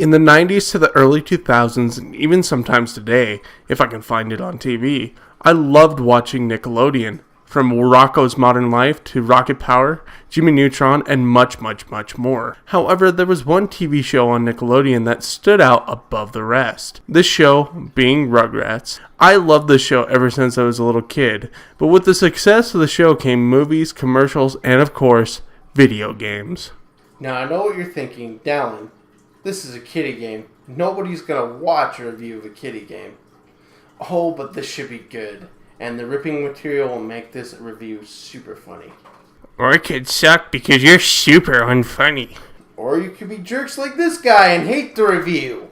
In the 90s to the early 2000s, and even sometimes today, if I can find it on TV, I loved watching Nickelodeon. From Rocko's Modern Life to Rocket Power, Jimmy Neutron, and much, much, much more. However, there was one TV show on Nickelodeon that stood out above the rest. This show being Rugrats. I loved this show ever since I was a little kid, but with the success of the show came movies, commercials, and of course, video games. Now I know what you're thinking, Dallin. This is a kiddie game. Nobody's gonna watch a review of a kiddie game. Oh, but this should be good. And the ripping material will make this review super funny. Or it could suck because you're super unfunny. Or you could be jerks like this guy and hate the review.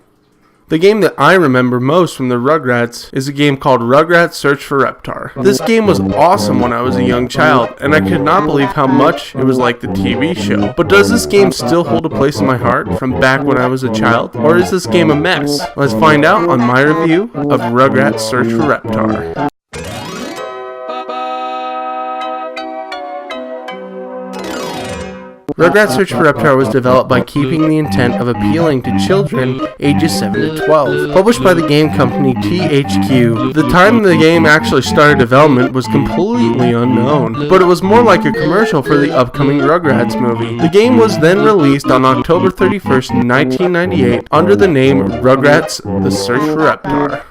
The game that I remember most from the Rugrats is a game called Rugrats Search for Reptar. This game was awesome when I was a young child, and I could not believe how much it was like the TV show. But does this game still hold a place in my heart from back when I was a child? Or is this game a mess? Let's find out on my review of Rugrats Search for Reptar. Rugrats Search for Reptar was developed by keeping the intent of appealing to children ages 7 to 12. Published by the game company THQ, the time the game actually started development was completely unknown, but it was more like a commercial for the upcoming Rugrats movie. The game was then released on October 31st, 1998 under the name Rugrats The Search for Reptar.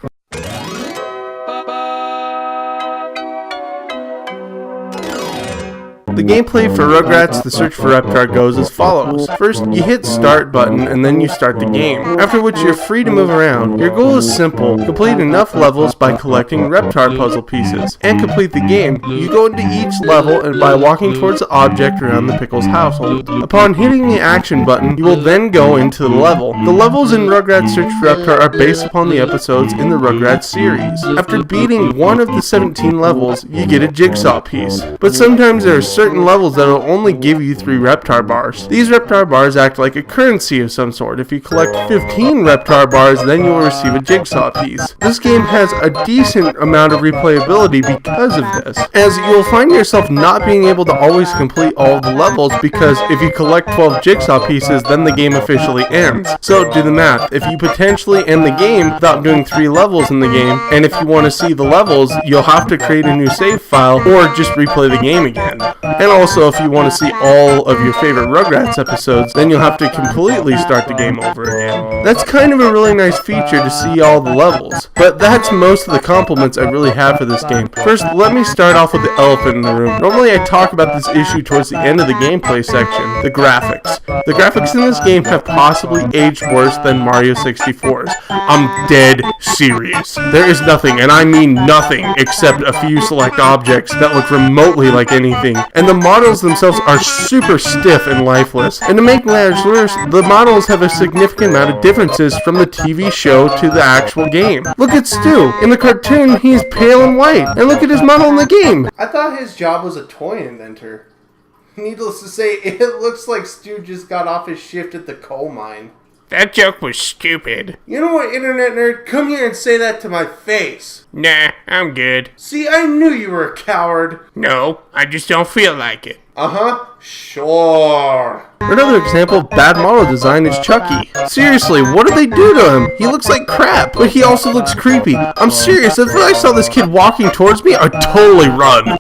The gameplay for Rugrats The Search for Reptar goes as follows. First, you hit start button and then you start the game, after which you're free to move around. Your goal is simple, complete enough levels by collecting Reptar puzzle pieces, and complete the game. You go into each level and by walking towards the object around the Pickles household. Upon hitting the action button, you will then go into the level. The levels in Rugrats Search for Reptar are based upon the episodes in the Rugrats series. After beating one of the 17 levels, you get a jigsaw piece. But sometimes there are certain levels that will only give you 3 Reptar bars. These Reptar bars act like a currency of some sort. If you collect 15 Reptar bars, then you will receive a jigsaw piece. This game has a decent amount of replayability because of this, as you will find yourself not being able to always complete all of the levels, because if you collect 12 jigsaw pieces, then the game officially ends. So do the math. If you potentially end the game without doing 3 levels in the game, and if you want to see the levels, you'll have to create a new save file or just replay the game again. And also, if you want to see all of your favorite Rugrats episodes, then you'll have to completely start the game over again. That's kind of a really nice feature to see all the levels. But that's most of the compliments I really have for this game. First, let me start off with the elephant in the room. Normally I talk about this issue towards the end of the gameplay section, the graphics. The graphics in this game have possibly aged worse than Mario 64's. I'm dead serious. There is nothing, and I mean nothing, except a few select objects that look remotely like anything. And the models themselves are super stiff and lifeless. And to make matters worse, the models have a significant amount of differences from the TV show to the actual game. Look at Stu. In the cartoon, he's pale and white. And look at his model in the game. I thought his job was a toy inventor. Needless to say, it looks like Stu just got off his shift at the coal mine. That joke was stupid. You know what, internet nerd? Come here and say that to my face. Nah, I'm good. See, I knew you were a coward. No, I just don't feel like it. Uh-huh, sure. Another example of bad model design is Chucky. Seriously, what did they do to him? He looks like crap, but he also looks creepy. I'm serious, if I saw this kid walking towards me, I'd totally run.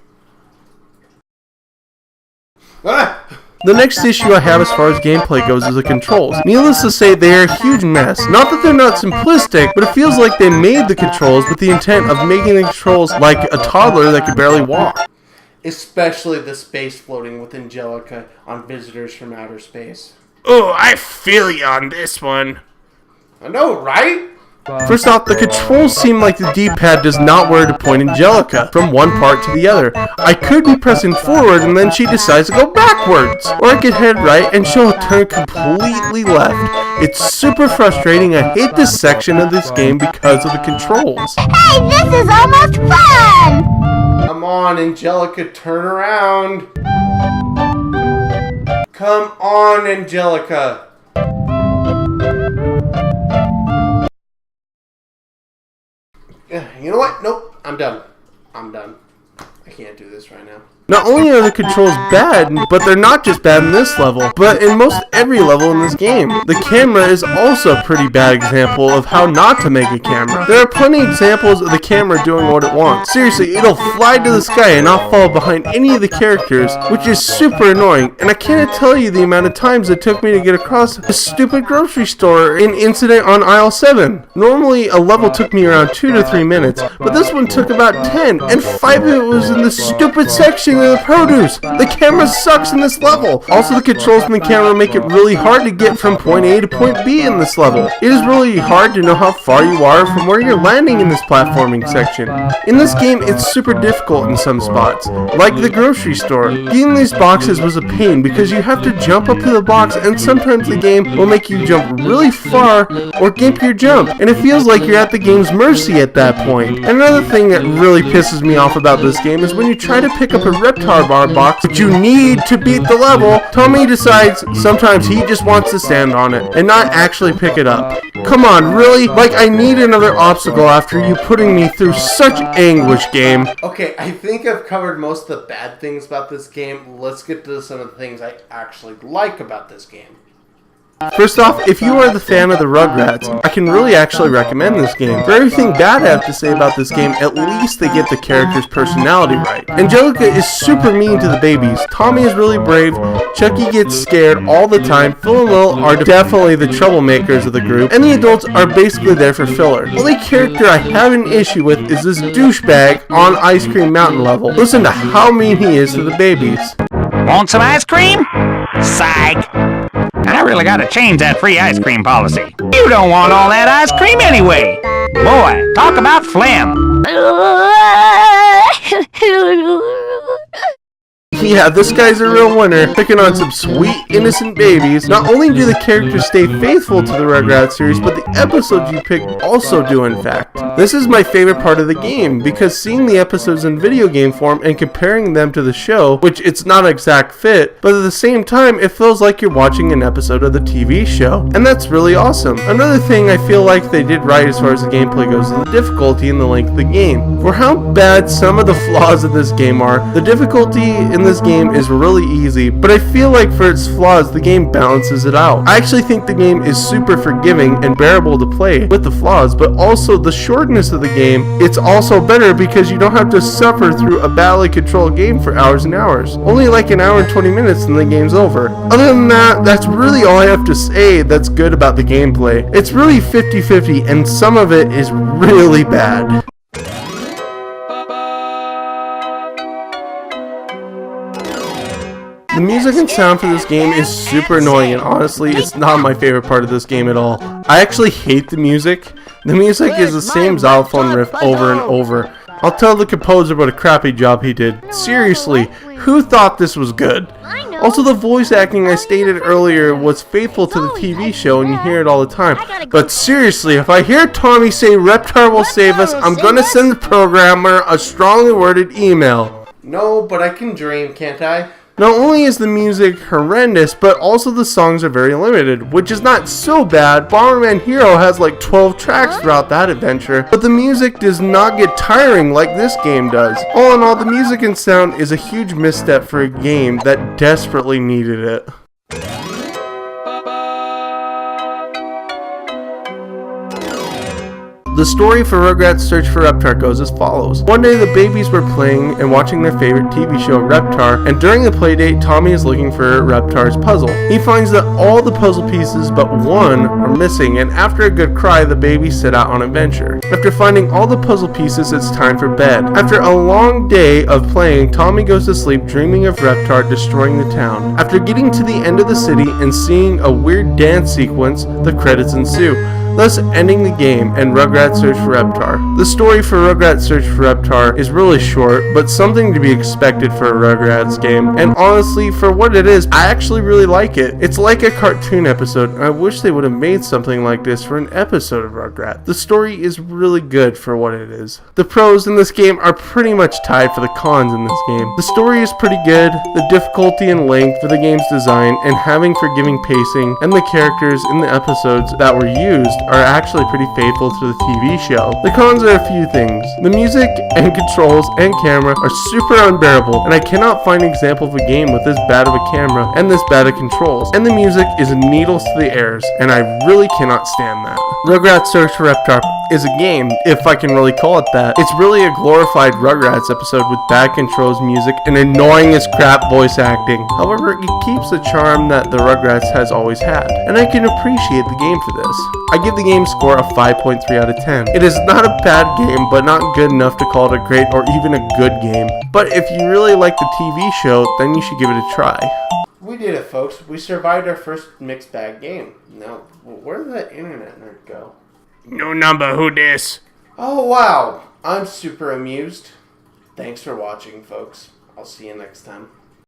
The next issue I have as far as gameplay goes is the controls. Needless to say, they are a huge mess. Not that they're not simplistic, but it feels like they made the controls with the intent of making the controls like a toddler that could barely walk. Especially the space floating with Angelica on Visitors from Outer Space. Oh, I feel you on this one. I know, right? First off, the controls seem like the D-pad does not where to point Angelica from one part to the other. I could be pressing forward and then she decides to go backwards. Or I could head right and she'll turn completely left. It's super frustrating. I hate this section of this game because of the controls. Hey, this is almost fun! Come on, Angelica, turn around. Come on, Angelica. You know what? Nope. I'm done. I I can't do this right now. Not only are the controls bad, but they're not just bad in this level, but in most every level in this game. The camera is also a pretty bad example of how not to make a camera. There are plenty of examples of the camera doing what it wants. Seriously, it'll fly to the sky and not fall behind any of the characters, which is super annoying, and I can't tell you the amount of times it took me to get across a stupid grocery store in Incident on aisle 7. Normally, a level took me around 2 to 3 minutes, but this one took about 10, and 5 of it was in the stupid section of the produce. The camera sucks in this level. Also, the controls in the camera make it really hard to get from point A to point B in this level. It is really hard to know how far you are from where you're landing in this platforming section. In this game, it's super difficult in some spots, like the grocery store. Getting these boxes was a pain because you have to jump up to the box, and sometimes the game will make you jump really far or gimp your jump, and it feels like you're at the game's mercy at that point. And another thing that really pisses me off about this game is when you try to pick up a Reptar bar box, but you need to beat the level, Tommy decides sometimes he just wants to stand on it and not actually pick it up. Come on, really? Like, I need another obstacle after you putting me through such anguish, game. Okay, I think I've covered most of the bad things about this game. Let's get to some of the things I actually like about this game. First off, if you are the fan of the Rugrats, I can really actually recommend this game. For everything bad I have to say about this game, at least they get the character's personality right. Angelica is super mean to the babies, Tommy is really brave, Chucky gets scared all the time, Phil and Lil are definitely the troublemakers of the group, and the adults are basically there for filler. The only character I have an issue with is this douchebag on Ice Cream Mountain level. Listen to how mean he is to the babies. Want some ice cream? Psych! I really gotta change that free ice cream policy. You don't want all that ice cream anyway. Boy, talk about phlegm. Yeah, this guy's a real winner, picking on some sweet, innocent babies. Not only do the characters stay faithful to the Rugrats series, but the episodes you pick also do, in fact. This is my favorite part of the game, because seeing the episodes in video game form and comparing them to the show, which it's not an exact fit, but at the same time, it feels like you're watching an episode of the TV show. And that's really awesome. Another thing I feel like they did right as far as the gameplay goes is the difficulty and the length of the game. For how bad some of the flaws of this game are, the difficulty in this game is really easy, but I feel like for its flaws, the game balances it out. I actually think the game is super forgiving and bearable to play with the flaws, but also the shortness of the game, it's also better because you don't have to suffer through a badly controlled game for hours and hours. Only like an hour and 20 minutes and the game's over. Other than that, that's really all I have to say that's good about the gameplay. It's really 50-50 and some of it is really bad. The music and sound for this game is super annoying, and honestly, it's not my favorite part of this game at all. I actually hate the music. The music is the same xylophone riff over and over. I'll tell the composer what a crappy job he did. Seriously, who thought this was good? Also, the voice acting I stated earlier was faithful to the TV show, and you hear it all the time. But seriously, if I hear Tommy say Reptar will save us, I'm gonna send the programmer a strongly worded email. No, but I can dream, can't I? Not only is the music horrendous, but also the songs are very limited, which is not so bad. Bomberman Hero has like 12 tracks throughout that adventure, but the music does not get tiring like this game does. All in all, the music and sound is a huge misstep for a game that desperately needed it. The story for Rugrats Search for Reptar goes as follows. One day the babies were playing and watching their favorite TV show Reptar, and during the playdate, Tommy is looking for Reptar's puzzle. He finds that all the puzzle pieces but one are missing, and after a good cry, the babies set out on an adventure. After finding all the puzzle pieces, it's time for bed. After a long day of playing, Tommy goes to sleep dreaming of Reptar destroying the town. After getting to the end of the city and seeing a weird dance sequence, the credits ensue, thus ending the game and Rugrats Search for Reptar. The story for Rugrats Search for Reptar is really short, but something to be expected for a Rugrats game, and honestly, for what it is, I actually really like it. It's like a cartoon episode, and I wish they would have made something like this for an episode of Rugrats. The story is really good for what it is. The pros in this game are pretty much tied for the cons in this game. The story is pretty good, the difficulty and length for the game's design, and having forgiving pacing, and the characters in the episodes that were used are actually pretty faithful to the TV show. The cons are a few things. The music and controls and camera are super unbearable, and I cannot find an example of a game with this bad of a camera and this bad of controls. And the music is needles to the ears, and I really cannot stand that. Rugrats Search for Reptar is a game, if I can really call it that. It's really a glorified Rugrats episode with bad controls, music, and annoying as crap voice acting. However, it keeps the charm that the Rugrats has always had, and I can appreciate the game for this. I give the game score a 5.3 out of 10. It is not a bad game, but not good enough to call it a great or even a good game. But if you really like the TV show, then you should give it a try. We did it, folks. We survived our first mixed bag game. Now, where did that internet nerd go? No number, who dis? Oh, wow. I'm super amused. Thanks for watching, folks. I'll see you next time.